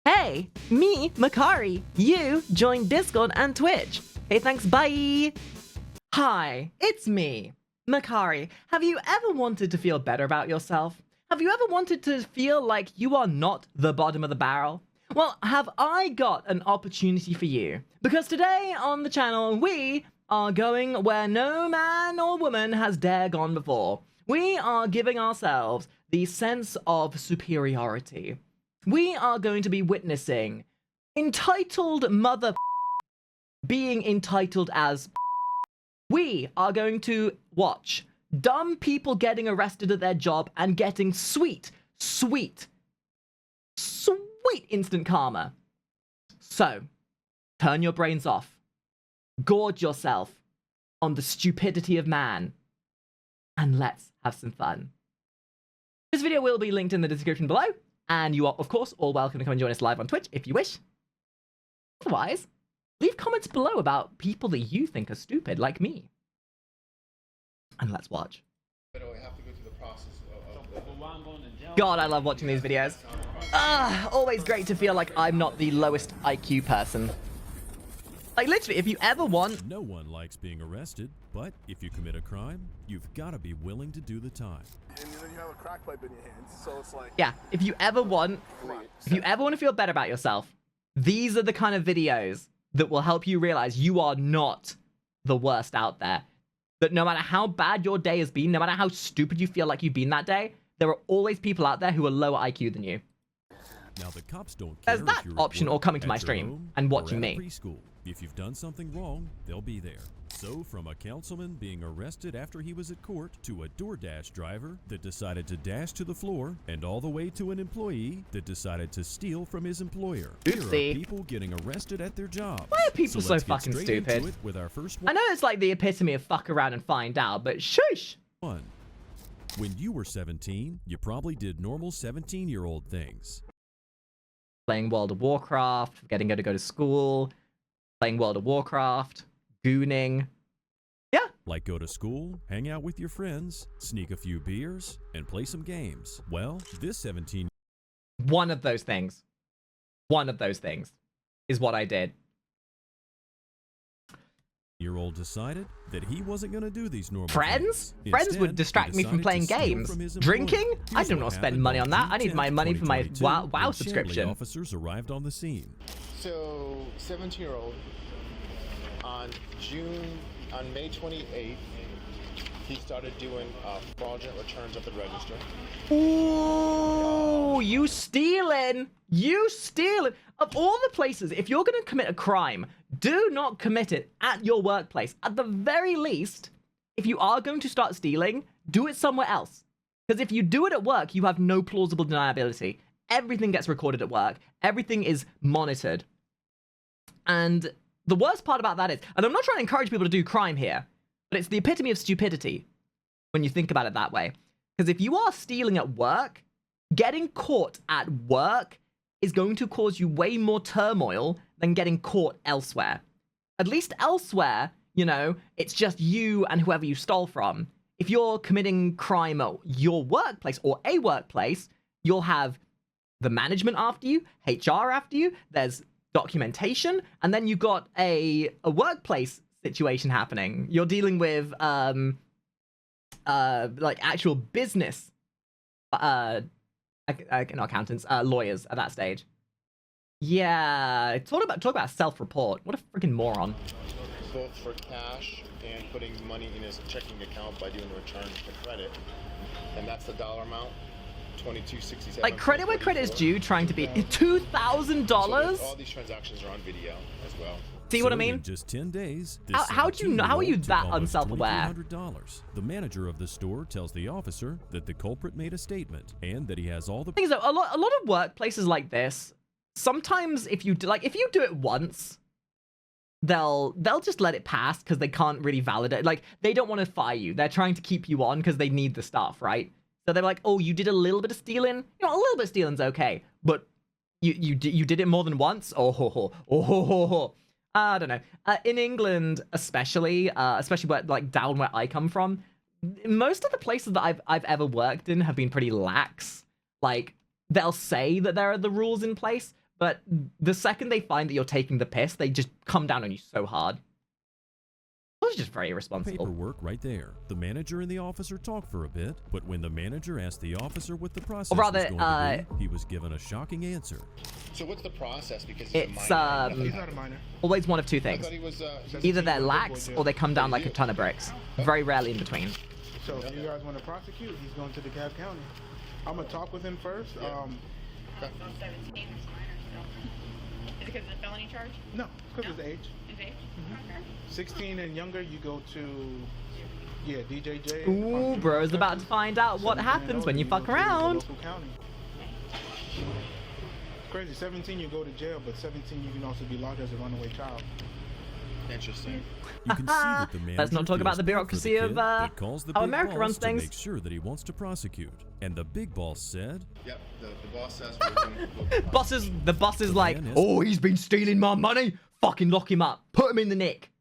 Hey, me, Makari. You joined Discord and Twitch. Hey, thanks, bye. Hi, it's me, Makari. Have you ever wanted to feel better about yourself? Have you ever wanted to feel like you are not the bottom of the barrel? Well, have I got an opportunity for you? Because today on the channel, we are going where no man or woman has dare gone before. We are giving ourselves the sense of superiority. We are going to be witnessing entitled mother being entitled as we are going to watch dumb people getting arrested at their job and getting sweet instant karma. So, turn your brains off. Gorge yourself on the stupidity of man. And let's have some fun. This video will be linked in the description below. And you are, of course, all welcome to come and join us live on Twitch if you wish. Otherwise, leave comments below about people that you think are stupid, like me. And let's watch. God, I love watching these videos. Always great to feel like I'm not the lowest IQ person. Like, literally, if you ever want... No one likes being arrested, but if you commit a crime, you've got to be willing to do the time. And then you have a crack pipe in your hands, so it's like... Yeah, if you ever want to feel better about yourself, these are the kind of videos that will help you realize you are not the worst out there. That no matter how bad your day has been, no matter how stupid you feel like you've been that day, there are always people out there who are lower IQ than you. Now the cops don't care. There's that option, or coming to my stream and watching me. Preschool. If you've done something wrong, they'll be there. So from a councilman being arrested after he was at court, to a DoorDash driver that decided to dash to the floor, and all the way to an employee that decided to steal from his employer. Oopsie. Here are people getting arrested at their jobs. Why are people so fucking stupid? With our first I know it's like the epitome of fuck around and find out, but shush! one. When you were 17, you probably did normal 17-year-old things. Playing World of Warcraft, getting her to go to school, playing World of Warcraft, gooning. Yeah. Like go to school, hang out with your friends, sneak a few beers, and play some games. Well, this 17... One of those things is what I did. Year-old decided that he wasn't going to do these normal Friends? things. Friends Instead, would distract me from decided playing to steal games. from his Drinking? employer. I Here's do what not spend happened money on that. June I need my 10th, money for my 2022, WoW when subscription. Chandler officers arrived on the scene. So, 17-year-old, on May 28th, he started doing fraudulent returns at the register. Ooh, you stealing. You stealing. Of all the places, if you're going to commit a crime, do not commit it at your workplace. At the very least, if you are going to start stealing, do it somewhere else. Because if you do it at work, you have no plausible deniability. Everything gets recorded at work. Everything is monitored. And the worst part about that is, and I'm not trying to encourage people to do crime here, but it's the epitome of stupidity when you think about it that way. Because if you are stealing at work, getting caught at work is going to cause you way more turmoil than getting caught elsewhere. At least elsewhere, you know, it's just you and whoever you stole from. If you're committing crime at your workplace or a workplace, you'll have the management after you, HR after you, there's documentation, and then you've got a workplace situation happening. You're dealing with like actual business not accountants, lawyers at that stage. Yeah, talk about self-report. What a freaking moron. Both for cash and putting money in his checking account by doing returns for credit. And that's the dollar amount, $22.67. Like, credit where credit is due, trying to be $2,000? So all these transactions are on video as well. See what I mean? In just 10 days, How do you know? How are you that unself-aware? $2,200. The manager of the store tells the officer that the culprit made a statement and that he has all the... Thing is, though, a lot of workplaces like this, sometimes if you do it once, they'll just let it pass because they can't really validate. Like, they don't want to fire you. They're trying to keep you on because they need the staff, right? So they're like, oh, you did a little bit of stealing. You know, a little bit of stealing's okay, but you did it more than once. I don't know. In England, especially where, like, down where I come from, most of the places that I've ever worked in have been pretty lax. Like, they'll say that there are the rules in place, but the second they find that you're taking the piss, they just come down on you so hard. That was just very irresponsible. Paperwork right there. The manager and the officer talked for a bit, but when the manager asked the officer what the process Or rather, was going to be, he was given a shocking answer. So what's the process? Because it's he's a minor. He's not a minor. always one of two I things. thought he was. Either they're lax or they come down like a ton of bricks. Very rarely in between. So if you guys want to prosecute, he's going to DeKalb County. I'm gonna talk with him first. Well, 17 is minor still. Is it because of the felony charge? No, it's because of his age. His age? 16 and younger, you go to DJJ. Ooh, bro's about to find out what 17 and happens older, when you go fuck to the around. local county. It's crazy. 17, you go to jail, but 17, you can also be locked as a runaway child. Interesting. You can see that the manager Let's not talk about feels the bad for bureaucracy kid, of, but calls the how big America boss runs to things. make sure that he wants to prosecute. And the big boss said, Yep. The boss says we're going to The boss is like, man is- oh, he's been stealing my money. Fucking lock him up. Put him in the nick.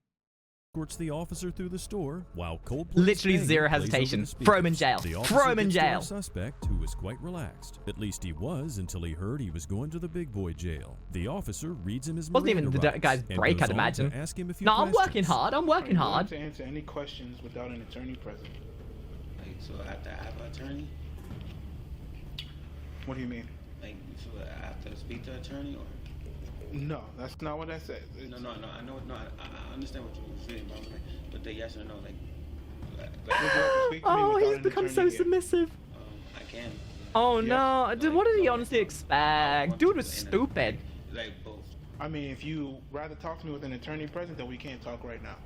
escorts the officer through the store while Coldplay Literally zero hesitation. Throw him in jail. Throw him in jail. The suspect, who was quite relaxed. At least he was until he heard he was going to the big boy jail. The officer reads him his Wasn't even Miranda the rights guy's and break, goes I'd on to imagine. ask him a few No, I'm working questions. hard. I'm working I'm hard. willing to answer any questions without an attorney present. Like, so I have to have an attorney? What do you mean? Like, so I have to speak to an attorney, or? No, that's not what I said. No, I know, no, I understand what you're saying, but the yes or no, like Would you have to speak to me Oh, without he's an become so attorney yet? submissive. I can. Oh Yes. no, dude, what did he honestly I expect? want Dude to was in a- stupid. Like both. I mean, if you rather talk to me with an attorney present, then we can't talk right now.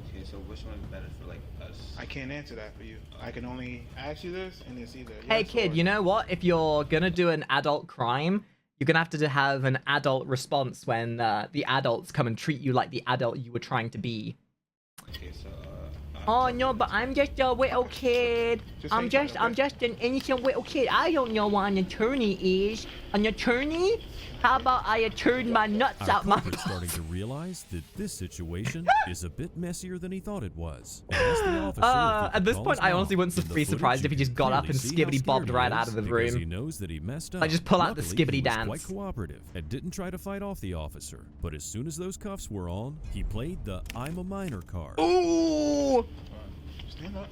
Okay, so which one's better for like us? I can't answer that for you. I can only ask you this, and it's either Hey yes kid, or- you know what? If you're gonna do an adult crime, you're gonna have to have an adult response when the adults come and treat you like the adult you were trying to be. Okay, so Oh no, but I'm just a little kid. Just I'm say just something, an innocent little kid. I don't know what an attorney is. An attorney? How about I turn my nuts Our out my culprit's starting to realize that this situation is a bit messier than he thought it was. And asked the officer if he could at this call point, his I mom. honestly wouldn't In the be footage, surprised you if he can just got up clearly and see how skibbity bobbed scared right he out is of the because room. He knows that he messed up. Like, just pull out the Luckily, skibbity he was dance. quite cooperative and didn't try to fight off the officer. But as soon as those cuffs were on, he played the "I'm a minor" card. Ooh! Stand up.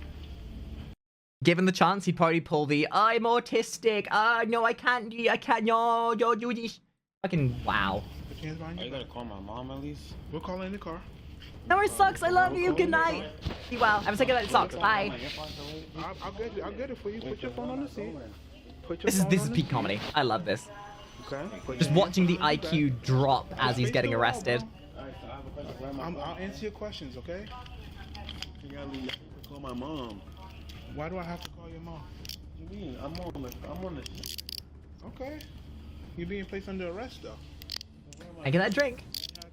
Given the chance, he'd probably pull the I'm autistic. No, I can't. No, don't do this. Fucking wow. Put your hands behind are your you back. gonna call my mom at least? We'll call in the car. No, it sucks. I love you. Good night. Be well. Have a good night. It sucks. Bye. I'll get it for you. Put your phone on the seat. Put your This is phone on the peak seat. comedy. I love this. Okay. Put Just your watching the hands behind your back. IQ drop as he's getting arrested. Alright, so I have a question. Where am I? I'll answer your questions, okay? You gotta leave. Call my mom. Why do I have to call your mom? What do you mean? I'm on the. Okay. You're being placed under arrest, though. I get that drink.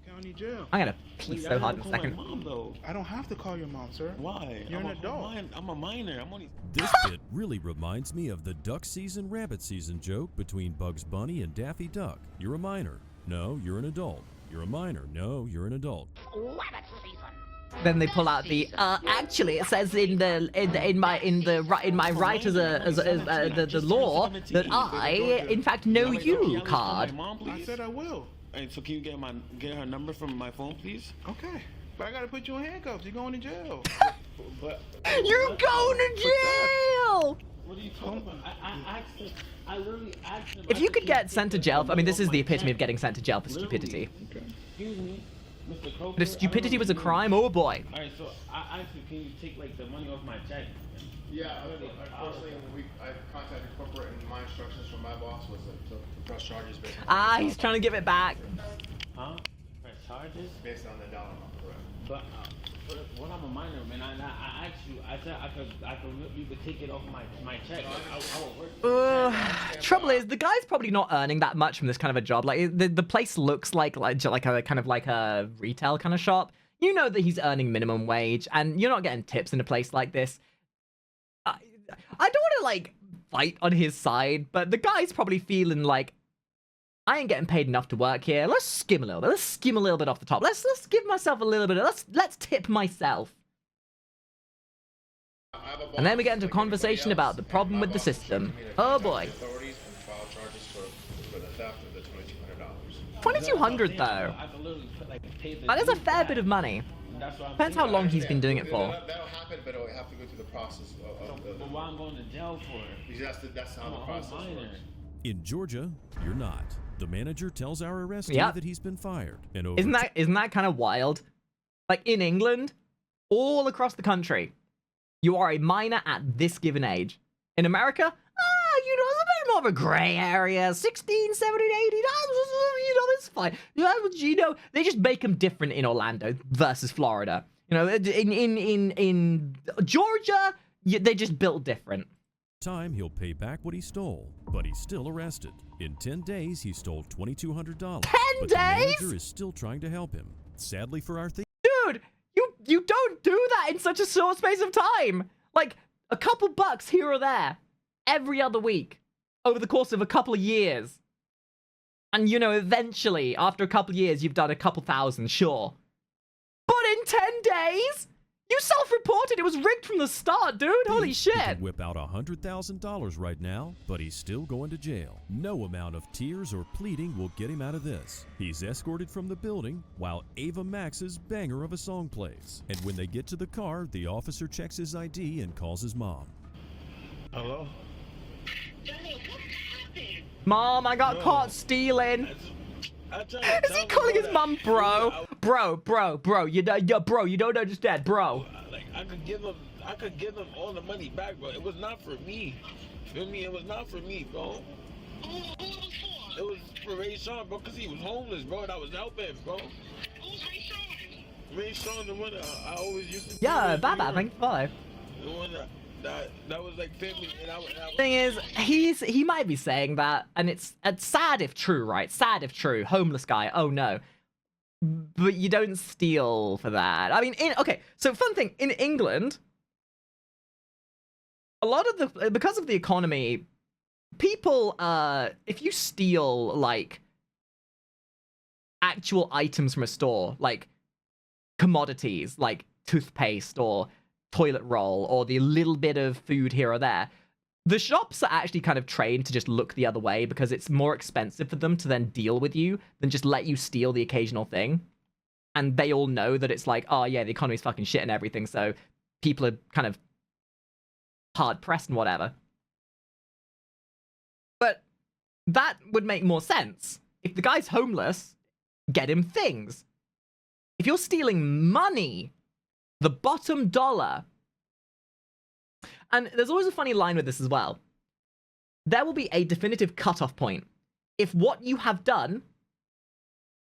County jail. I'm gonna pee so hard in a Call second. my mom though. I don't have to call your mom, sir. Why? You're an adult. I'm a minor. I'm only. This bit really reminds me of the duck season, rabbit season joke between Bugs Bunny and Daffy Duck. You're a minor. No, you're an adult. You're a minor. No, you're an adult. Then they pull out the actually it says in my right as the law that I in fact know you card. My mom, I please. said I will. Hey, so can you get her number from my phone, please? Okay. But I gotta put you in handcuffs. You're going to jail. But You're going to jail. what are you talking about? I asked him. I literally asked him. If you could get sent to jail, I mean, this is the epitome of getting sent to jail for stupidity. Excuse me, Mr. Croker. But if stupidity was a crime, oh boy. All right, so I asked you, can you take like the money off my check? Yeah, unfortunately, I contacted corporate, and my instructions from my boss was to press charges based on He's trying to give it back. Huh? Press charges? based on the dollar amount, correct? But when I'm a minor, man, I asked you. I said you could take it off my check. I will work. Trouble is, the guy's probably not earning that much from this kind of a job. Like the place looks like a kind of like a retail kind of shop. You know that he's earning minimum wage, and you're not getting tips in a place like this. I don't want to like fight on his side, but the guy's probably feeling like I ain't getting paid enough to work here. Let's skim a little bit. Let's skim a little bit off the top. Let's give myself a little bit. Let's tip myself. And then we get into a conversation about the problem with the system. Oh boy. Authorities and file charges for the after the $2,200. 2,200 though. I could literally put, like, pay the That is a dude fair back. bit of money. That's what I'm Depends how thinking. long he's been doing it for. That'll happen, but it'll have to go through the process of the. But why I'm going to jail for it? That's how I'm the a process home minor. works. In Georgia, you're not. The manager tells our arrestee Yep. that he's been fired. And over Isn't that kind of wild? Like in England, all across the country, you are a minor at this given age. In America, you know, it's a bit more of a gray area. 16, 17, 18, you know, it's fine. You know, they just make them different in Orlando versus Florida. You know, in Georgia, they just built different. time, he'll pay back what he stole, but he's still arrested. In 10 days, he stole $2,200. 10 but days? The manager is still trying to help him. Sadly for our thief, Dude, you don't do that in such a short space of time. Like, a couple bucks here or there every other week over the course of a couple of years. And, you know, eventually, after a couple of years, you've done a couple thousand, sure. But in 10 days? You self-reported. It was rigged from the start, dude. Holy He shit. can whip out $100,000 right now, but he's still going to jail. No amount of tears or pleading will get him out of this. He's escorted from the building while Ava Max's banger of a song plays. And when they get to the car, the officer checks his ID and calls his mom. Hello? Mom, I got caught stealing. Is he calling his mum bro? Bro, you don't understand, bro. Like I could give him all the money back, bro. It was not for me. Feel me? It was not for me, bro. It was for Ray Sean, bro, because he was homeless, bro, and I was helping him, bro. Who's Ray Sean? Ray Sean, the one that I always used to. Yeah, Baba, thank you for follow. The one that was like family, and I was. Thing is, he might be saying that, and it's sad if true, right? Sad if true. Homeless guy. Oh no. But you don't steal for that. I mean, okay. So fun thing in England, a lot of the because of the economy, people if you steal like actual items from a store, like commodities, like toothpaste or toilet roll or the little bit of food here or there, the shops are actually kind of trained to just look the other way because it's more expensive for them to then deal with you than just let you steal the occasional thing. And they all know that it's like, oh yeah, the economy's fucking shit and everything, so people are kind of hard pressed and whatever. But that would make more sense. If the guy's homeless, get him things. If you're stealing money, the bottom dollar. And there's always a funny line with this as well. There will be a definitive cutoff point. If what you have done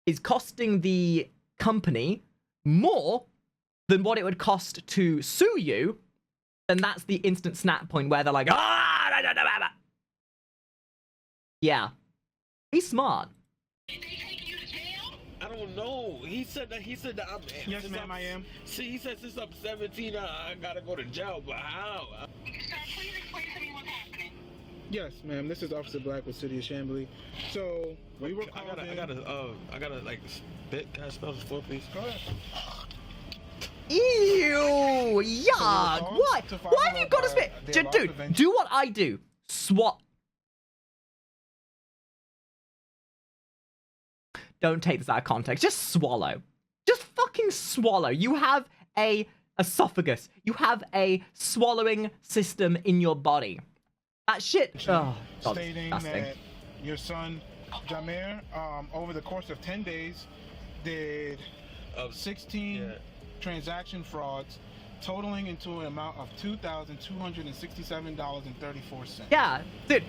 is costing the company more than what it would cost to sue you, then that's the instant snap point where they're like, yeah. Be smart. I don't know. He said that I'm. Yes, ma'am, I am. See, he said since I'm 17, I gotta go to jail. But how? Sir, please explain to me what's happening. Yes, ma'am. This is Officer Black with City of Chamblee. So we were I called in. gotta like spit. Can I spell this for, please? Go ahead. Ew! Yuck! called Why? to Why follow have you got to up, spit? their loss Dude, prevention. do what I do. Swat. Don't take this out of context. Just swallow. Just fucking swallow. You have a esophagus. You have a swallowing system in your body. That shit. Oh, God, Stating disgusting. that your son, Jameer, over the course of 10 days, did 16 transaction frauds, totaling into an amount of $2,267.34. Yeah, dude.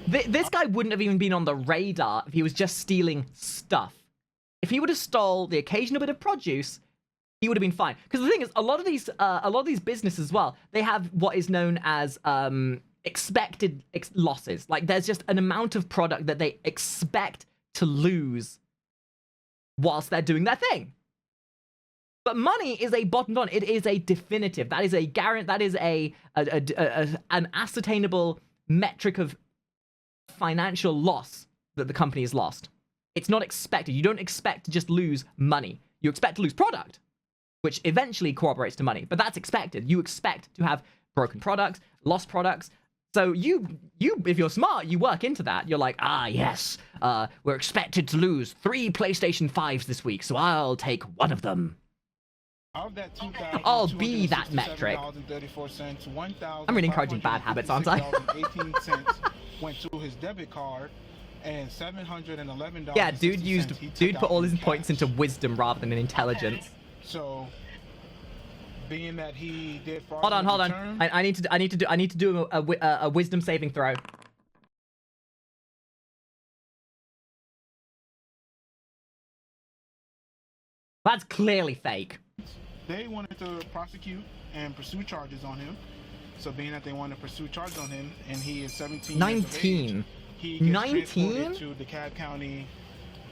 This guy wouldn't have even been on the radar if he was just stealing stuff. If he would have stole the occasional bit of produce, he would have been fine. Because the thing is, a lot of these businesses as well, they have what is known as expected losses. Like there's just an amount of product that they expect to lose whilst they're doing their thing. But money is a bottom line. It is a definitive. That is a guarantee. That is an ascertainable metric of financial loss that the company has lost. It's not expected. You don't expect to just lose money. You expect to lose product, which eventually corroborates to money. But that's expected. You expect to have broken products, lost products, So you, if you're smart, you work into that. You're like, ah, yes, we're expected to lose 3 PlayStation 5s this week, so I'll take one of them. Of that I'll be that metric. I'm really encouraging bad habits, aren't I? $18 went to his debit card, and $711. Yeah, dude put all his points into wisdom rather than in intelligence. So, being that he did fraud. Hold on. I need to do a wisdom saving throw. That's clearly fake. They wanted to prosecute and pursue charges on him. So being that they want to pursue charges on him, and he is 17 years of age, he gets 19? transported to the DeKalb County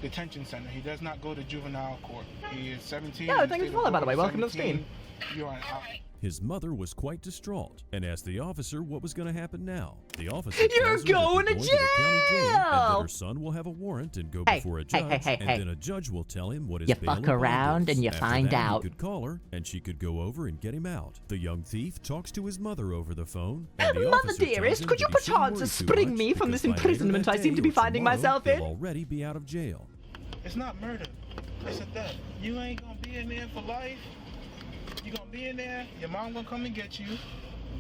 Detention Center. He does not go to juvenile court. He is 17. Yeah, thank you for following, by the way. Welcome to the 17. stream. You are His mother was quite distraught and asked the officer what was going to happen now. The officer You're tells her that going they're to the county jail, and that jail! her son will have a warrant and go Hey, before a hey, judge, hey, and then a judge will tell him what his You bail fuck and bond around is. and you After find that, out. He could call her, and she could go over and get him out. The young thief talks to his mother over the phone, and the Mother officer tells dearest, him could you that he shouldn't perchance worry too spring much me from because this by later imprisonment that I seem day to be or finding tomorrow, myself he'll in? already be out of jail. It's not murder. It's a theft. You ain't gonna be in there for life. You're gonna be in there. Your mom gonna come and get you,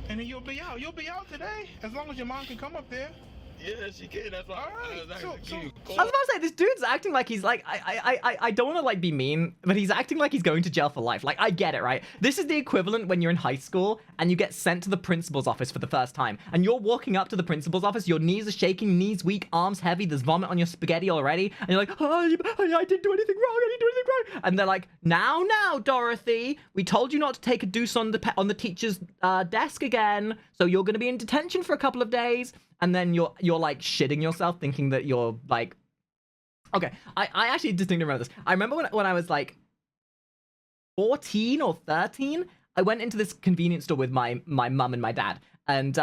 and then you'll be out. You'll be out today, as long as your mom can come up there. Yeah, she can. That's why I was So- asking you. I was about to say, this dude's acting like he's like, I don't want to like be mean, but he's acting like he's going to jail for life. Like, I get it, right? This is the equivalent when you're in high school and you get sent to the principal's office for the first time. And you're walking up to the principal's office, your knees are shaking, knees weak, arms heavy, there's vomit on your spaghetti already. And you're like, oh, I didn't do anything wrong, I didn't do anything wrong. And they're like, now, Dorothy, we told you not to take a deuce on the teacher's desk again. So you're going to be in detention for a couple of days. And then you're like shitting yourself thinking that you're like, okay, I actually distinctly remember this. I remember when I was like 14 or 13, I went into this convenience store with my mum and my dad, and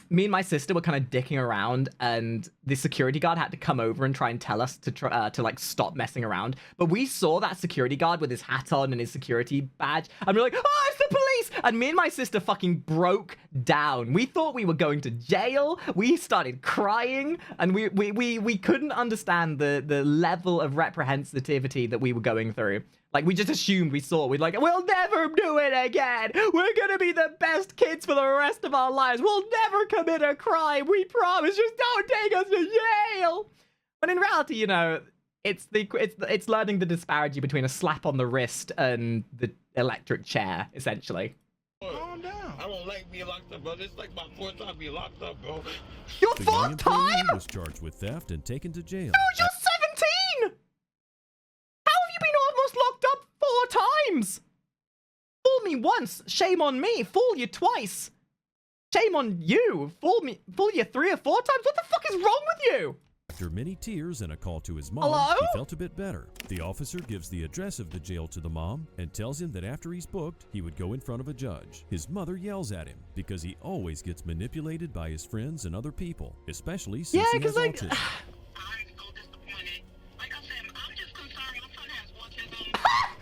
me and my sister were kind of dicking around, and the security guard had to come over and try and tell us to like stop messing around. But we saw that security guard with his hat on and his security badge, and we're like, oh, it's the police! And me and my sister fucking broke down. We thought we were going to jail. We started crying, and we couldn't understand the level of reprehensivity that we were going through. Like, we just assumed we saw. We're like, we'll never do it again. We're gonna be the best kids for the rest of our lives. We'll never commit a crime. We promise. Just don't take us to jail. But in reality, you know, it's learning the disparity between a slap on the wrist and the electric chair, essentially. Calm down. I don't like being locked up, bro. This is like my 4th time being locked up, bro. Your The young 4th employee time? was charged with theft and taken to jail. Dude, you're 17! How have you been almost locked up 4 times? Fool me once, shame on me. Fool you twice, shame on you. Fool you 3 or 4 times? What the fuck is wrong with you? After many tears and a call to his mom, Hello? he felt a bit better. The officer gives the address of the jail to the mom and tells him that after he's booked, he would go in front of a judge. His mother yells at him because he always gets manipulated by his friends and other people, especially since he has like, autism. I'm so disappointed. Like I said, I'm just concerned my son has autism.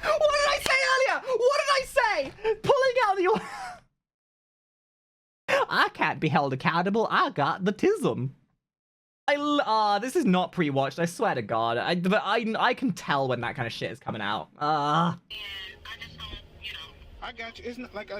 what did I say earlier? What did I say? Pulling out the... I can't be held accountable. I got the tism. This is not pre-watched. I swear to God. But I can tell when that kind of shit is coming out. And I just don't, I got you. It's not like I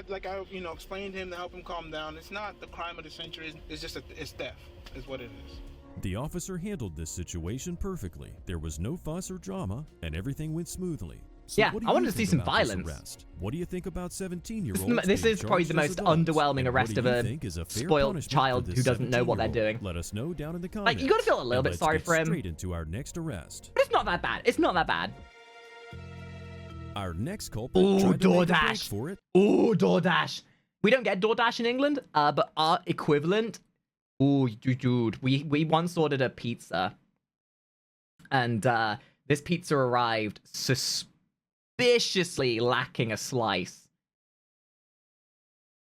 explained to him to help him calm down. It's not the crime of the century. It's just it's theft. Is what it is. The officer handled this situation perfectly. There was no fuss or drama, and everything went smoothly. So Yeah, what do I you wanted to see think some about this violence. arrest? What do you think about 17-year-olds? This is probably the most underwhelming arrest of a spoiled child who doesn't know what they're doing. Let us know down in the comments. Like, you gotta feel a little And bit let's sorry get for him. Straight into our next arrest. But it's not that bad. It's not that bad. Our next culprit Ooh, tried to make a break DoorDash. for it. Ooh, DoorDash. We don't get DoorDash in England, but our equivalent. Ooh, dude. We once ordered a pizza, and this pizza arrived suspiciously lacking a slice.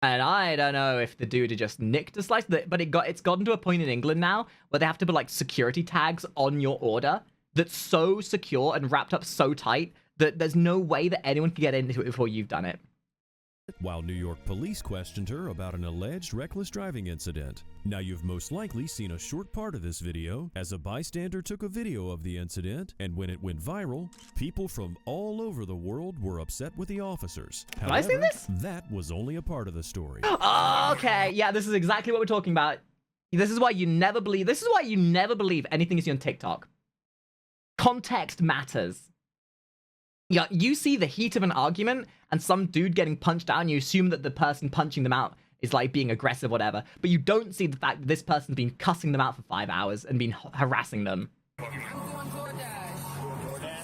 And I don't know if the dude had just nicked a slice, but it's gotten to a point in England now where they have to put like security tags on your order that's so secure and wrapped up so tight that there's no way that anyone can get into it before you've done it. while New York police questioned her about an alleged reckless driving incident. Now, you've most likely seen a short part of this video as a bystander took a video of the incident, and when it went viral, people from all over the world were upset with the officers. Have I seen this? That was only a part of the story. Okay, yeah, this is exactly what we're talking about. This is why you never believe anything you see on TikTok. Context matters. Yeah, you see the heat of an argument and some dude getting punched out and you assume that the person punching them out is like being aggressive, whatever. But you don't see the fact that this person's been cussing them out for 5 hours and been harassing them. I'm doing DoorDash.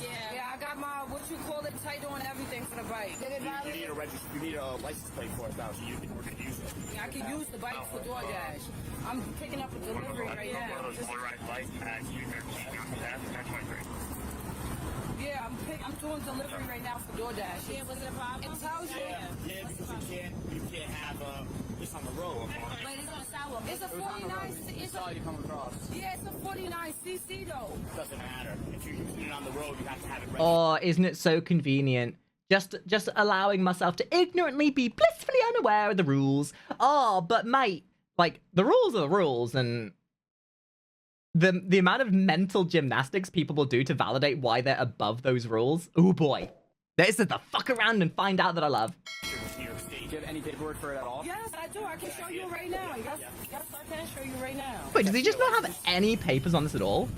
Yeah, I got my, what you call it, title and everything for the bike. You need a license plate for it now, so you can use it. Yeah, I can use the bike for DoorDash. I'm picking up a delivery right now. Yeah, I'm doing delivery right now for DoorDash. Yeah, was it a problem? It tells you. Yeah, because you can't have this on the road. Wait, it's on the sidewalk. It's a 49. It's all you come across. Yeah, it's a 49 cc though. Doesn't matter. If you're using it on the road, you have to have it ready. Oh, isn't it so convenient? Just allowing myself to ignorantly be blissfully unaware of the rules. Oh, but mate, like, the rules are the rules, and the amount of mental gymnastics people will do to validate why they're above those rules. Oh boy. This is the fuck around and find out that I love. Do you have any paperwork for it at all? Yes, I do. I can show you right now. Yes, I can show you right now. Wait, does he just not have any papers on this at all?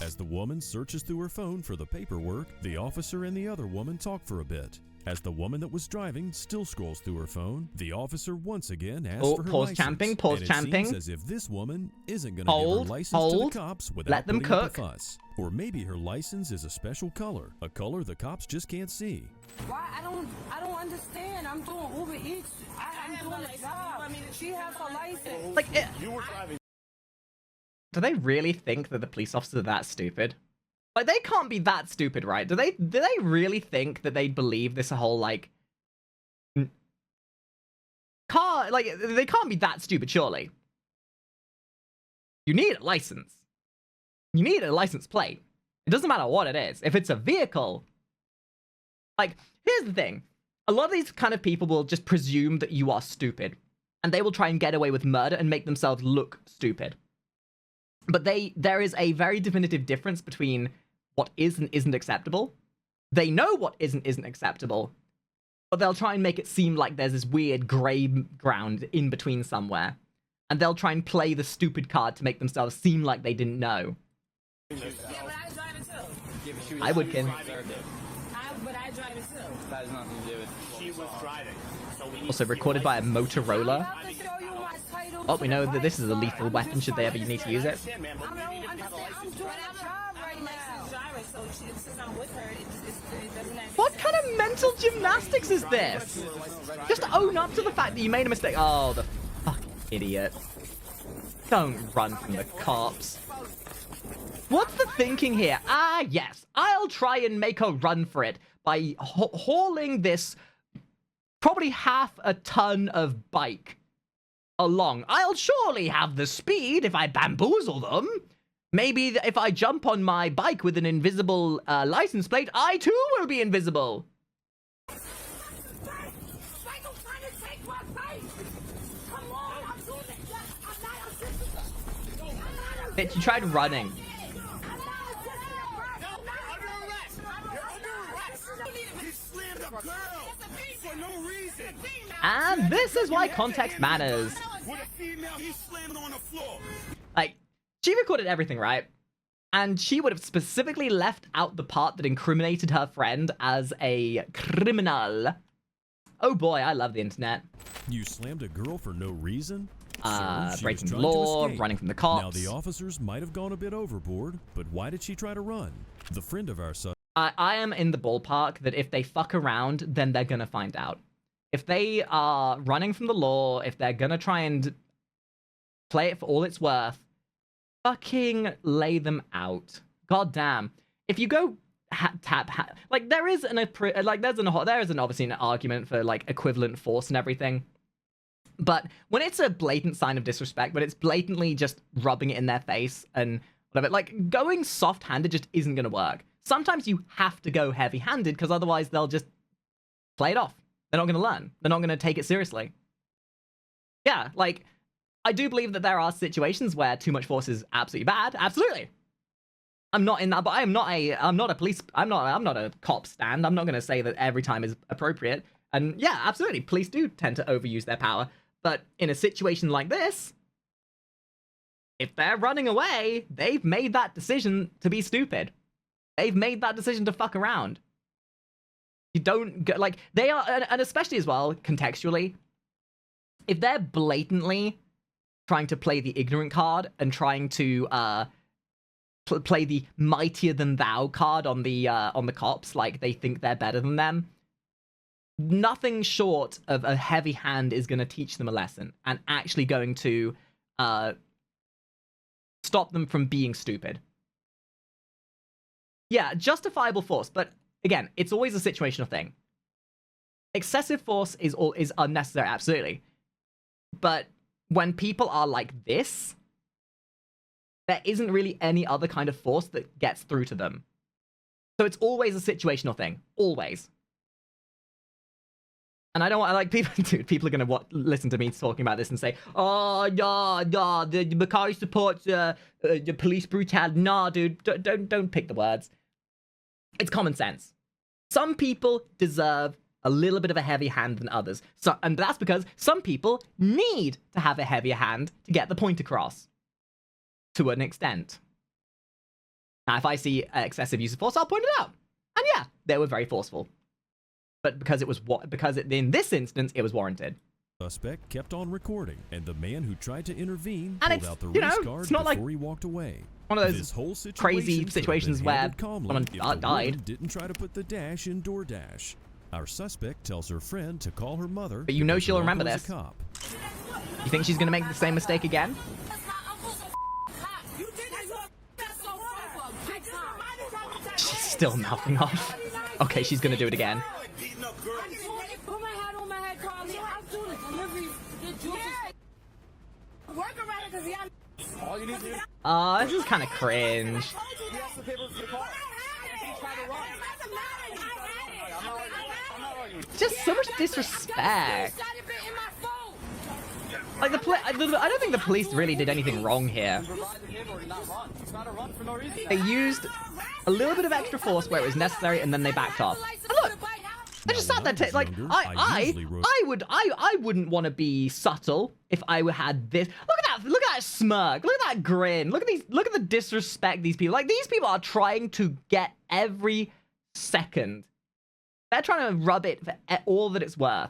As the woman searches through her phone for the paperwork, the officer and the other woman talk for a bit. As the woman that was driving still scrolls through her phone, the officer once again asks for her pause license. champing, pause and it champing. seems as if this woman isn't going to give her license to the cops without Let them putting up cook. a fuss. Or maybe her license is a special color, a color the cops just can't see. Why? I don't understand. I'm doing Uber Eats. I'm doing a job. She has a license. Like, You were driving. do they really think that the police officers are that stupid? Like, they can't be that stupid, right? Do they really think that they'd believe this whole, like, they can't be that stupid, surely. You need a license. You need a license plate. It doesn't matter what it is. If it's a vehicle, like, here's the thing. A lot of these kind of people will just presume that you are stupid, and they will try and get away with murder and make themselves look stupid. But there is a very definitive difference between what is and isn't acceptable. They know what isn't acceptable, but they'll try and make it seem like there's this weird gray ground in between somewhere. And they'll try and play the stupid card to make themselves seem like they didn't know. Yeah, but I drive it too. I would, Kim. But I drive it too. That has nothing to do with it. She was driving. So we need Also recorded by a Motorola. I'm about to show you my title. Oh, we know that this is a lethal weapon should they ever need to use it. I don't understand. I'm doing a job right now. So since I'm with her, it doesn't actually. What kind of mental gymnastics is this? Just own up to the fact that you made a mistake. Oh, the fucking idiot. Don't run from the cops. What's the thinking here? Ah, yes. I'll try and make her run for it by hauling this probably half a ton of bike along. I'll surely have the speed if I bamboozle them. Maybe if I jump on my bike with an invisible license plate, I too will be invisible. Bitch, you tried running. And this is why context matters. Like, she recorded everything, right? And she would have specifically left out the part that incriminated her friend as a criminal. Oh boy, I love the internet. You slammed a girl for no reason? Sir, she Breaking was the trying to law, escape. running from the cops. Now, the officers might have gone a bit overboard, but why did she try to run? The friend of our son. I am in the ballpark that if they fuck around, then they're gonna find out. If they are running from the law, if they're gonna try and play it for all it's worth, fucking lay them out. God damn. If you go like there is obviously an argument for like equivalent force and everything. But when it's a blatant sign of disrespect, when it's blatantly just rubbing it in their face and whatever, like going soft-handed just isn't going to work. Sometimes you have to go heavy-handed because otherwise they'll just play it off. They're not going to learn. They're not going to take it seriously. Yeah, like, I do believe that there are situations where too much force is absolutely bad. Absolutely. I'm not in that, but I'm not a cop stand. I'm not going to say that every time is appropriate. And yeah, absolutely. Police do tend to overuse their power. But in a situation like this, if they're running away, they've made that decision to be stupid. They've made that decision to fuck around. You don't go, like, they are, and especially as well, contextually, if they're blatantly trying to play the ignorant card and trying to play the mightier than thou card on the cops, like they think they're better than them, nothing short of a heavy hand is going to teach them a lesson and actually going to stop them from being stupid. Yeah, justifiable force, but again, it's always a situational thing. Excessive force is unnecessary, absolutely. But when people are like this, there isn't really any other kind of force that gets through to them. So it's always a situational thing. Always. And I don't want, like, people, dude, people are going to listen to me talking about this and say, oh, yeah, the Makari supports the police brutality. Nah, dude, don't pick the words. It's common sense. Some people deserve a little bit of a heavier hand than others. And that's because some people need to have a heavier hand to get the point across. To an extent. Now, if I see excessive use of force, I'll point it out. And yeah, they were very forceful. But because in this instance, it was warranted. Suspect kept on recording, and the man who tried to intervene and pulled out the race card before like he walked away. One of those crazy situations where someone died. Didn't try to put the dash in DoorDash. Our suspect tells her friend to call her mother. But you know she'll remember this. Cop. You think she's gonna make the same mistake again? She's still mouthing off. Okay, she's gonna do it again. This is kind of cringe. Just so much disrespect. Like I don't think the police really did anything wrong here. They used a little bit of extra force where it was necessary, and then they backed off. And look, I just sat there, like I wouldn't want to be subtle if I had this. Look at that smirk. Look at that grin. Look at the disrespect these people. Like, these people are trying to get every second. They're trying to rub it for all that it's worth.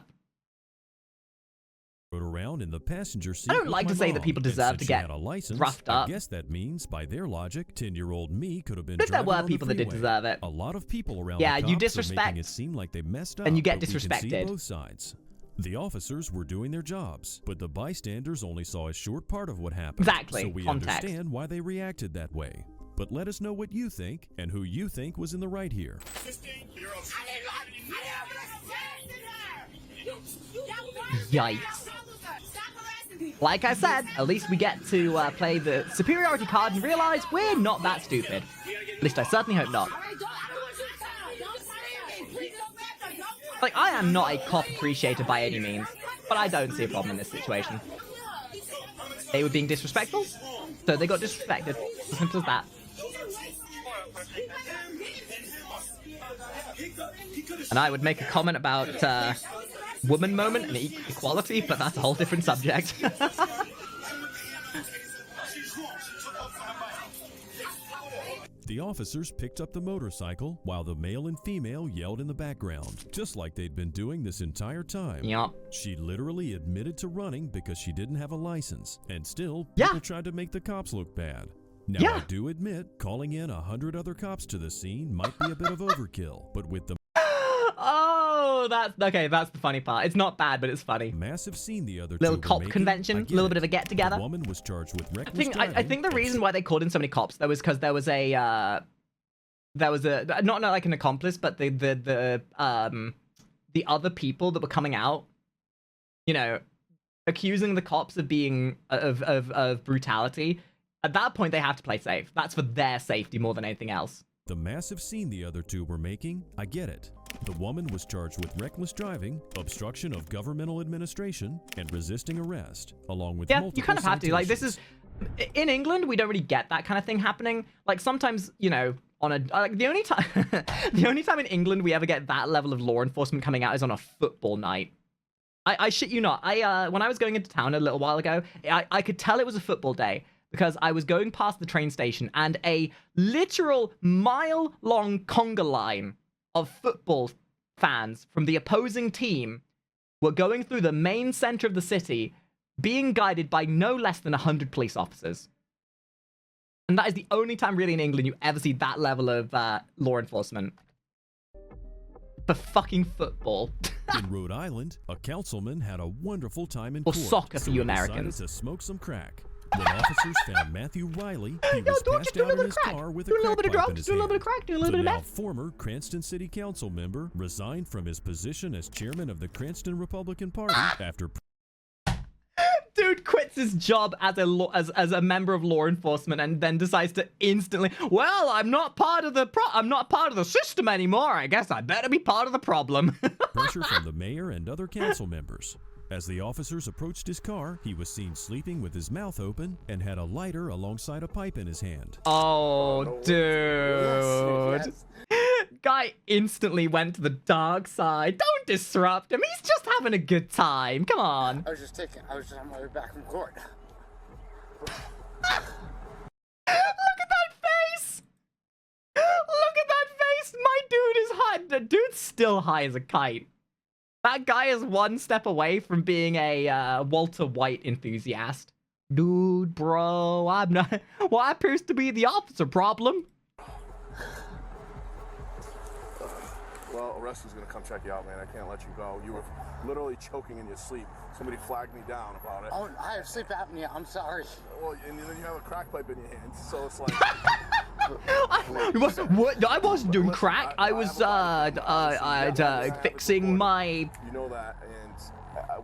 Around in the passenger seat. I don't like to say that people deserve to get roughed up. I guess that means, by their logic, 10-year-old me could have been. Because there were people that did deserve it. A lot of people around. Yeah, the cops you disrespect, are making it seem like they messed up, and you get but disrespected. We can see both sides. The officers were doing their jobs, but the bystanders only saw a short part of what happened. Exactly. So we understand why they reacted that way. But let us know what you think and who you think was in the right here. Yikes. Like I said, at least we get to play the superiority card and realize we're not that stupid. At least I certainly hope not. Like, I am not a cop appreciator by any means, but I don't see a problem in this situation. They were being disrespectful, so they got disrespected. As simple as that. And I would make a comment about woman moment and equality, but that's a whole different subject. The officers picked up the motorcycle while the male and female yelled in the background, just like they'd been doing this entire time. Yep. She literally admitted to running because she didn't have a license, and still, people tried to make the cops look bad. Now, I do admit, calling in 100 other cops to the scene might be a bit of overkill, but with the oh, that's okay. That's the funny part. It's not bad, but it's funny. Massive scene the other little cop convention, a little bit of a get together. The woman was charged with reckless driving. I think the reason why they called in so many cops was because there was a not like an accomplice, but the other people that were coming out, you know, accusing the cops of being of brutality. At that point, they have to play safe. That's for their safety more than anything else. The massive scene the other two were making, I get it. The woman was charged with reckless driving, obstruction of governmental administration, and resisting arrest, along with Yeah, multiple you kind of have to. Like, this is... In England, we don't really get that kind of thing happening. Like, sometimes, you know, on a... Like, the only time... the only time in England we ever get that level of law enforcement coming out is on a football night. I shit you not. When I was going into town a little while ago, I could tell it was a football day because I was going past the train station and a literal mile-long conga line of football fans from the opposing team were going through the main center of the city, being guided by no less than 100 police officers. And that is the only time really in England you ever see that level of law enforcement. For fucking football. In Rhode Island, a councilman had a wonderful time in Or court. soccer for so you he decided Americans. to smoke some crack. When officers found Matthew Riley, he was Yo, passed do a out in little his crack. car with Do a a little crack bit of pipe in drugs, his do a little bit of hand. crack, do a little bit of The now meth. former Cranston City Council member resigned from his position as chairman of the Cranston Republican Party after Dude quits his job as a member of law enforcement and then decides to instantly, well, I'm not part of the system anymore. I guess I better be part of the problem. pressure from the mayor and other council members. As the officers approached his car, he was seen sleeping with his mouth open and had a lighter alongside a pipe in his hand. Oh, dude. Yes. Guy instantly went to the dark side. Don't disrupt him. He's just having a good time. Come on. I was just on my way back from court. Look at that face! Look at that face! My dude is high. The dude's still high as a kite. That guy is one step away from being a Walter White enthusiast. Dude, bro, I'm not... Well, that appears to be the opposite problem. Well, Rusty's gonna come check you out, man. I can't let you go. You were literally choking in your sleep. Somebody flagged me down about it. Oh, I have sleep apnea. I'm sorry. Well, and then you have a crack pipe in your hands, so it's like... What? I wasn't doing crack. I was fixing my... You know that, and...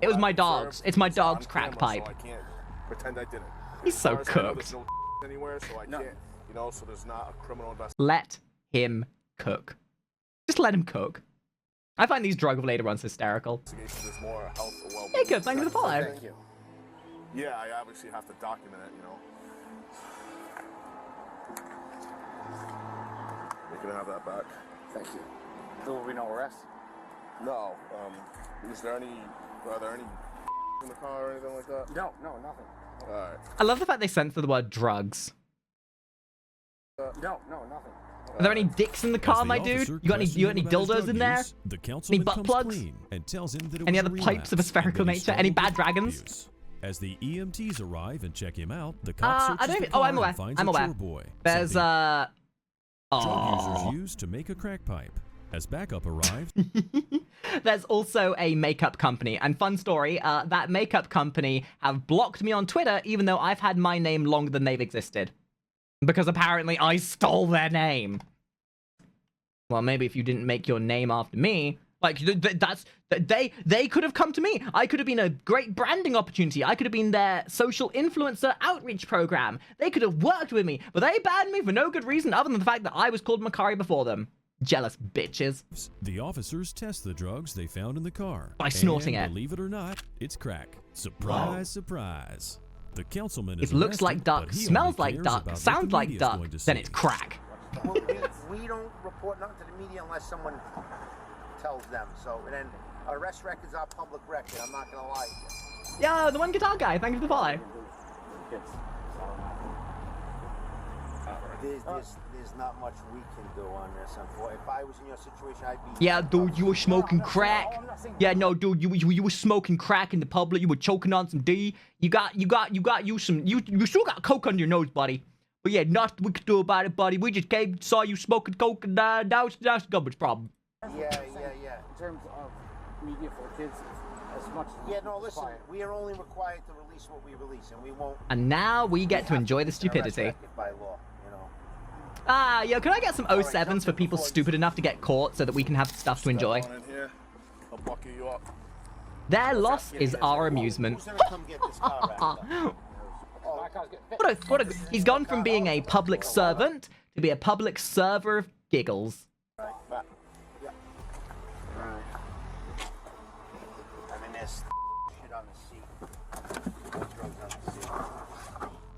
It was my dog's. It's my dog's crack pipe. So I can't pretend I didn't. He's so As far as I know, cooked. there's no anywhere, so I can't, you know, so there's not a criminal investigation. Let him cook. Just let him cook. I find these drug-related ones hysterical. There's more health or well-being. Hey, good. Thank you for the follow. Thank you. Yeah, I obviously have to document it, you know. You're gonna have that back. Thank you. There will be no arrest? No, are there any in the car or anything like that? No, nothing. Alright. I love the fact they censor the word drugs. No, nothing. Are there any dicks in the As car, the my dude? officer You got any questioned him about his dildos drug in there? use, The councilman butt comes plugs? clean and tells him that it Any was other a pipes of a relapse spherical and that he nature? Any struggled bad with dragons? abuse. As the EMTs arrive and check him out, the cop I searches don't the even... Oh, car I'm aware. and finds I'm a aware. chore boy. There's, something drug Oh. users use to make a crack pipe. As backup arrived, There's also a makeup company. And fun story, that makeup company have blocked me on Twitter, even though I've had my name longer than they've existed. Because apparently I stole their name. Well, maybe if you didn't make your name after me, like, they could have come to me. I could have been a great branding opportunity. I could have been their social influencer outreach program. They could have worked with me, but they banned me for no good reason other than the fact that I was called Makari before them. Jealous bitches. the officers test the drugs they found in the car. By snorting and, it. believe it or not, it's crack. Surprise, surprise. The councilman is If it looks like arrested, duck, but he smells only like cares duck, about what sounds the like media's duck, going to then say. it's crack. Well, we don't report nothing to the media unless someone tells them. So, and then arrest records are public record. I'm not gonna lie to you. Yo, the one guitar guy, thank you for the follow. There's not much we can do on this. Unfortunately, if I was in your situation, I'd be. Yeah, dude, you were smoking crack. Yeah, no, dude, you were smoking crack in the public. You were choking on some D. You still got coke under your nose, buddy. But yeah, nothing we could do about it, buddy. We just saw you smoking coke, and that's the government's problem. Yeah. In terms of media for kids, as much as Yeah, no, listen, we are only required to release what we release, and we won't. And now we get to enjoy the Arrest stupidity. record by law, you know. Ah, yo, can I get some 07s for people stupid enough to get caught so that we can have stuff to enjoy? Step on in here. I'll bucket you up. Their loss is our amusement. Who's gonna come get this car out? He's gone from being a public servant to be a public server of giggles. this shit on the seat. No drugs on the seat.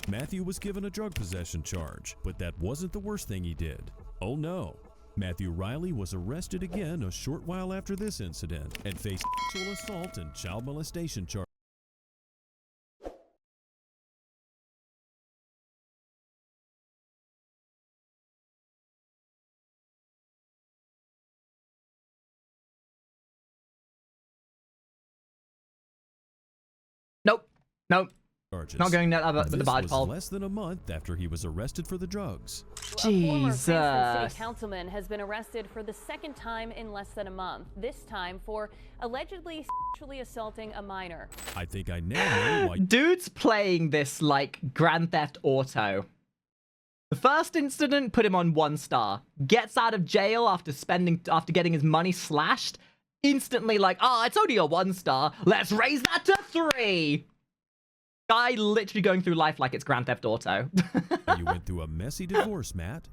Matthew was given a drug possession charge, but that wasn't the worst thing he did. Oh no. Matthew Riley was arrested again a short while after this incident and faced sexual assault and child molestation charges. Nope. Nope. Charges. Not going that with the This barge was pole. less than a month after he was arrested for the drugs. A former Jesus. Cranston City Councilman has been arrested for the second time in less than a month. This time for allegedly sexually assaulting a minor. I think I now know why. Dude's playing this like Grand Theft Auto. The first incident put him on 1 star. Gets out of jail after getting his money slashed. Instantly like, oh, it's only a 1 star. Let's raise that to 3. Guy literally going through life like it's Grand Theft Auto. You went through a messy divorce, Matt.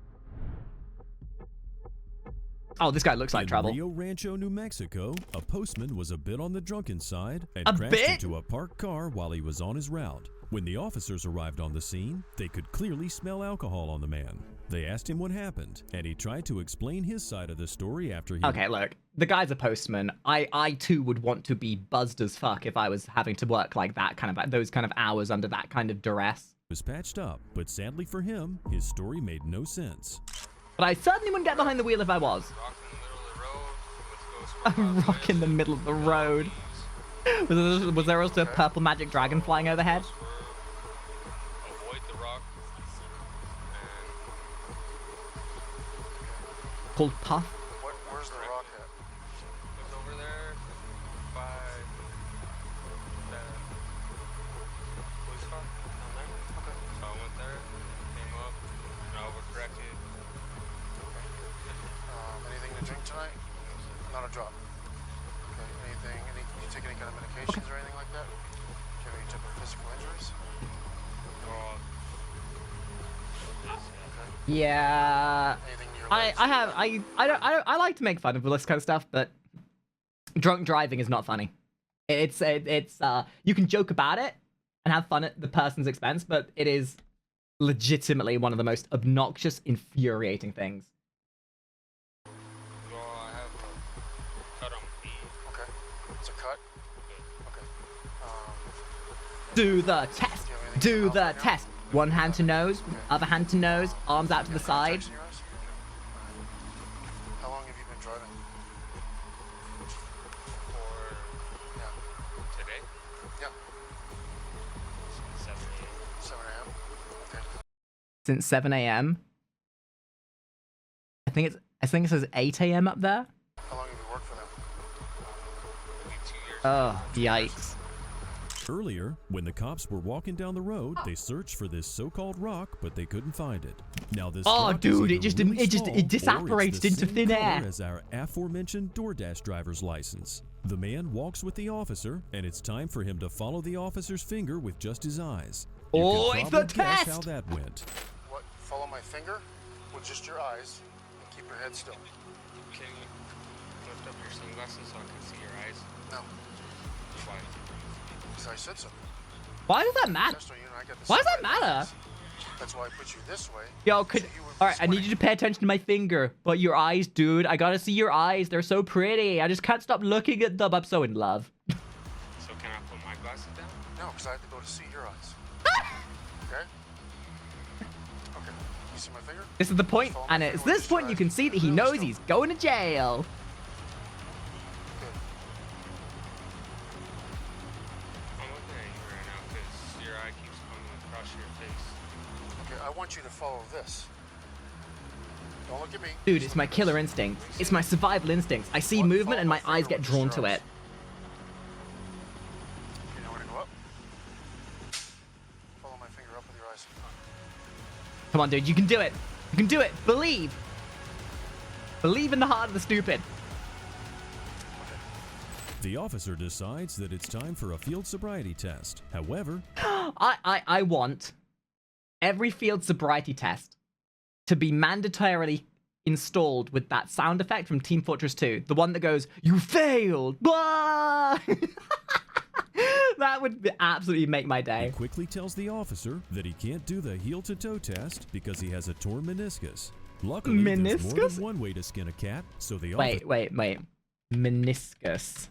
Oh, this guy looks like In trouble. Rio Rancho, New Mexico, a postman was a bit on the drunken side and A crashed bit? into a parked car while he was on his route. When the officers arrived on the scene, they could clearly smell alcohol on the man. They asked him what happened, and he tried to explain his side of the story after he... Okay, look, the guy's a postman. I too would want to be buzzed as fuck if I was having to work like that kind of those kind of hours under that kind of duress. was patched up, but sadly for him, his story made no sense. But I certainly wouldn't get behind the wheel if I was. A rock in the middle of the road. Was there also a purple magic dragon flying overhead? Avoid the rock. Called Puff? Where's the rock at? It's over there by the police car down there. Okay. So I went there, came up, and I overcorrected. Anything to drink tonight? Not a drop. Okay. Anything? You take any kind of medications or anything like that? Do you have any type of physical injuries? Well, Yeah. Anything in your I like to make fun of this kind of stuff, but drunk driving is not funny. It's you can joke about it and have fun at the person's expense, but it is legitimately one of the most obnoxious, infuriating things. well, I have a cut on my feet. Okay. It's a cut? Okay. Do the test. Do you have anything Do else the right now? test. One hand to nose, other hand to nose, arms out to the side. Contacts in your eyes? How long have you been driving? For Yeah. today, Yeah. 7 a.m. 7 a.m. Okay. Since 7 a.m. I think it says 8 a.m. up there. How long have you worked for them? Maybe 2 years. Oh, yikes. Earlier, when the cops were walking down the road, they searched for this so-called rock, but they couldn't find it. Now this Oh, rock is dude, either it really small, or it's disapparated the into same thin color air. as our aforementioned DoorDash driver's license. The man walks with the officer, and it's time for him to follow the officer's finger with just his eyes. You Oh, can it's the probably guess how test! that went. What? Follow my finger with just your eyes and keep your head still. Can you lift up your sunglasses so I can see your eyes? No. Why? Because I said so. Why does that matter? Just so you know, I got the Why does same that matter? eyes. That's why I put you this way. Yo, so you wouldn't be alright, I need you squinting. to pay attention to my finger. But your eyes, dude, I gotta see your eyes. They're so pretty. I just can't stop looking at them. I'm so in love. So can I put my glasses down? No, because I have to go to see your eyes. Okay? Okay. You see my finger? This is the point, Follow my and finger it's with this just your point you eyes. can see that he Really knows still. he's going to jail. Good. I'm looking at you right now because your eye keeps coming across your face. Okay, I want you to follow this. Don't look at me. Dude, it's my killer instinct. It's my survival instinct. I see movement and my eyes get drawn to it. You know where to go up? Follow my finger up with your eyes. Come on, dude, you can do it. You can do it. Believe. Believe in the heart of the stupid. The officer decides that it's time for a field sobriety test. However, I want every field sobriety test to be mandatorily installed with that sound effect from Team Fortress 2. The one that goes, "You failed!" Blah! That would absolutely make my He day. quickly tells the officer that he can't do the heel-to-toe test because he has a torn meniscus. Luckily, there's more Meniscus? than one way to skin a cat, so the Wait. Meniscus.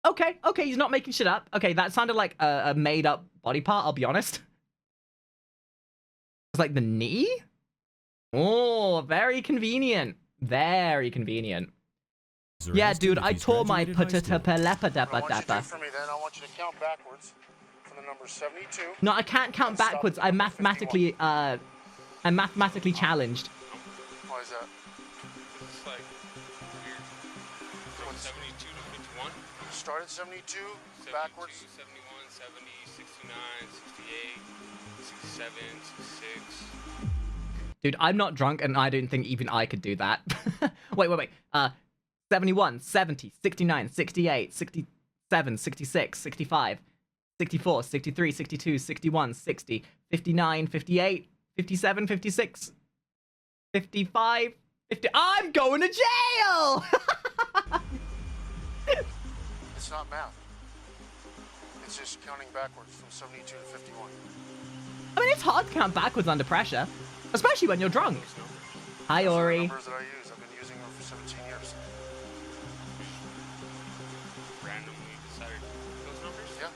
Okay, he's not making shit up. Okay, that sounded like a made-up body part, I'll be honest. It's like the knee? Oh, very convenient. Very convenient. Yeah, dude, I tore my What I want you to do patapalepadapa. for me then, I want you to count backwards from the number 72. No, I can't count backwards. I'm mathematically challenged. Why is that? It's like weird. From 72 to 51. Start at 72, 72, backwards. 71, 70, 69, 68, 67, 66. Dude, I'm not drunk, and I don't think even I could do that. Wait. 71, 70, 69, 68, 67, 66, 65, 64, 63, 62, 61, 60, 59, 58, 57, 56, 55, 50... I'm going to jail! It's not math. It's just counting backwards from 72 to 51. I mean, it's hard to count backwards under pressure, especially when you're drunk. Hi, Ori. Numbers that I use, I've been using them for 17 years. Randomly decided those numbers? Yeah.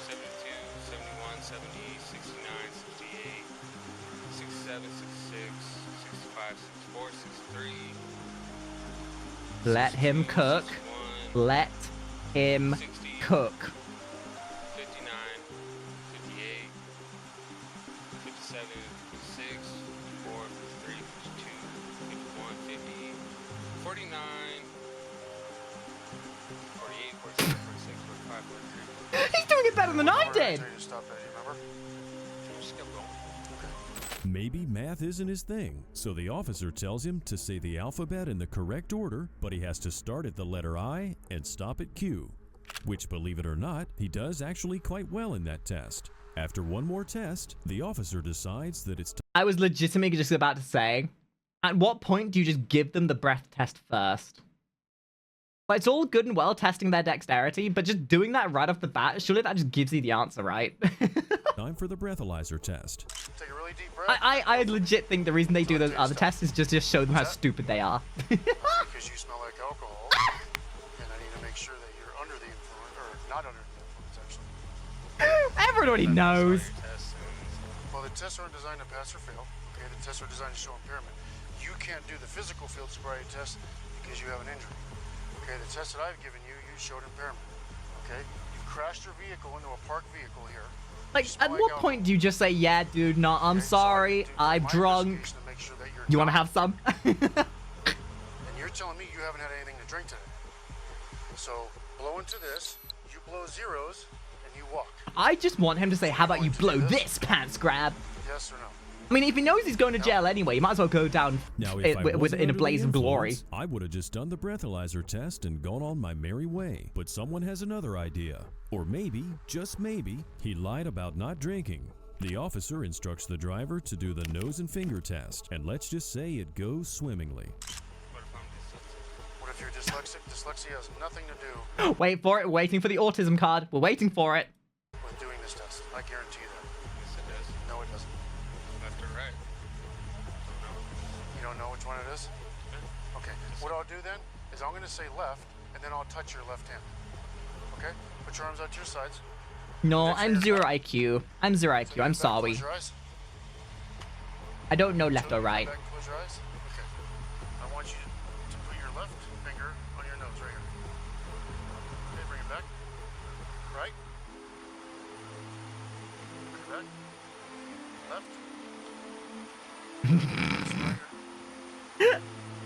72, 71, 70, 69, 68, 67, 66, 65, 64, 63. Let him cook. Let him 60, cook. 59, 58, 57, 56, 54, 53, 52, 51, 50, 49, 48, 47, 46, 45, 43. He's doing it better than I did! Stop that, you remember? Just kept going. Maybe math isn't his thing, so the officer tells him to say the alphabet in the correct order, but he has to start at the letter I and stop at Q. Which, believe it or not, he does actually quite well in that test. After one more test, the officer decides that it's I was legitimately just about to say, at what point do you just give them the breath test first? Like, it's all good and well testing their dexterity, but just doing that right off the bat, surely that just gives you the answer, right? time for the breathalyzer test. Take a really deep breath. I legit think the reason they do those other tests is just to show them how stupid they are. Because you smell like alcohol, and I need to make sure that you're under the influence, or not under the influence, actually. Everyone already knows. Well, the tests aren't designed to pass or fail. Okay, the tests are designed to show impairment. You can't do the physical field sobriety test because you have an injury. Okay, the test that I've given you, you showed impairment. Okay, you crashed your vehicle into a parked vehicle here. Like, at what point do you just say, yeah, dude, no, I'm sorry, I'm drunk. You want to have some? And you're telling me you haven't had anything to drink today. So, blow into this, you blow zeros, and you walk. I just want him to say, how about you blow this, pants grab? Yes or no? I mean, if he knows he's going to jail anyway, he might as well go down Now, if I wasn't in a under blaze the of glory. influence, I would have just done the breathalyzer test and gone on my merry way. But someone has another idea. Or maybe, just maybe, he lied about not drinking. The officer instructs the driver to do the nose and finger test, and let's just say it goes swimmingly. What if you're dyslexic? Dyslexia has nothing to do Wait for it, waiting for the autism card. We're waiting for it. with doing this test. I guarantee you that. Yes, it does. No, it doesn't. Left or right? You don't know which one it is? Okay. What I'll do then is I'm going to say left, and then I'll touch your left hand. Okay? Put your arms out to your sides. No, I'm 0 IQ. I'm 0 IQ. I'm sorry. Close your eyes. I don't know left or right. Back, close your eyes. Okay. I want you to put your left finger on your nose right here. Okay, bring it back. Right. Bring it back. Left.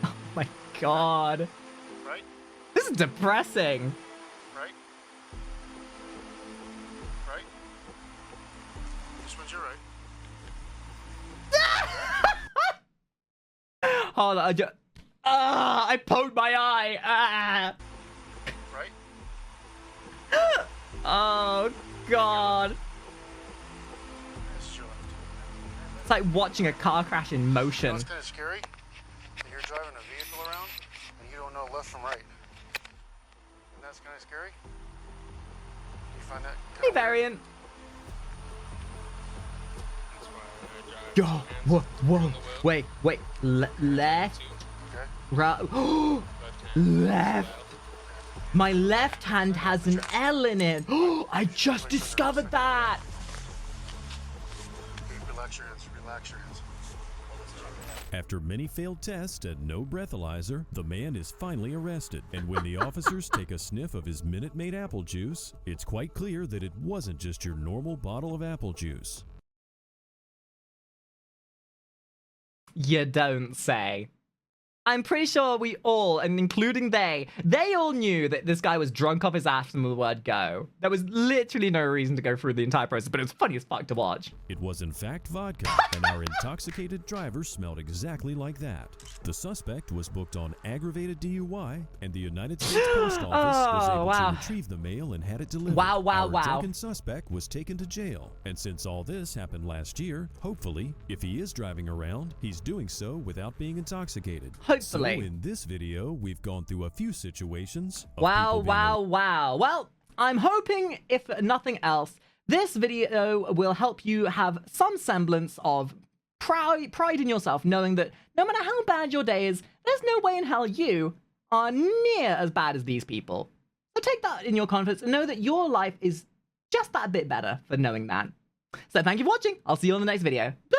Oh my god. Right. This is depressing. Right. Right. This one's your right. Hold on. I poked my eye. Right. Oh god. This is your left. It's like watching a car crash in You know motion. it's kind of scary that you're driving a vehicle around and you don't know left from right. And that's kind of scary? You find that? Hey, variant. That's why I drive Yo, two hands whoa, on whoa. the wheel. Wait. Left. Okay. Right. Left hand. Left. My left hand has an L in it. I just discovered that. Okay, relax your hands. Relax your hands. After many failed tests and no breathalyzer, the man is finally arrested. And when the officers take a sniff of his Minute Maid apple juice, it's quite clear that it wasn't just your normal bottle of apple juice. You don't say. I'm pretty sure we all, and including they all knew that this guy was drunk off his ass from the word go. There was literally no reason to go through the entire process, but it was funny as fuck to watch. It was in fact vodka, and our intoxicated driver smelled exactly like that. The suspect was booked on aggravated DUI, and the United States Post Office was able to retrieve the mail and had it delivered. Our drunken suspect was taken to jail, and since all this happened last year, hopefully, if he is driving around, he's doing so without being intoxicated. Hopefully. So in this video, we've gone through a few situations. Wow. Well, I'm hoping, if nothing else, this video will help you have some semblance of pride in yourself, knowing that no matter how bad your day is, there's no way in hell you are near as bad as these people. So take that in your confidence and know that your life is just that bit better for knowing that. So thank you for watching. I'll see you on the next video. Bye!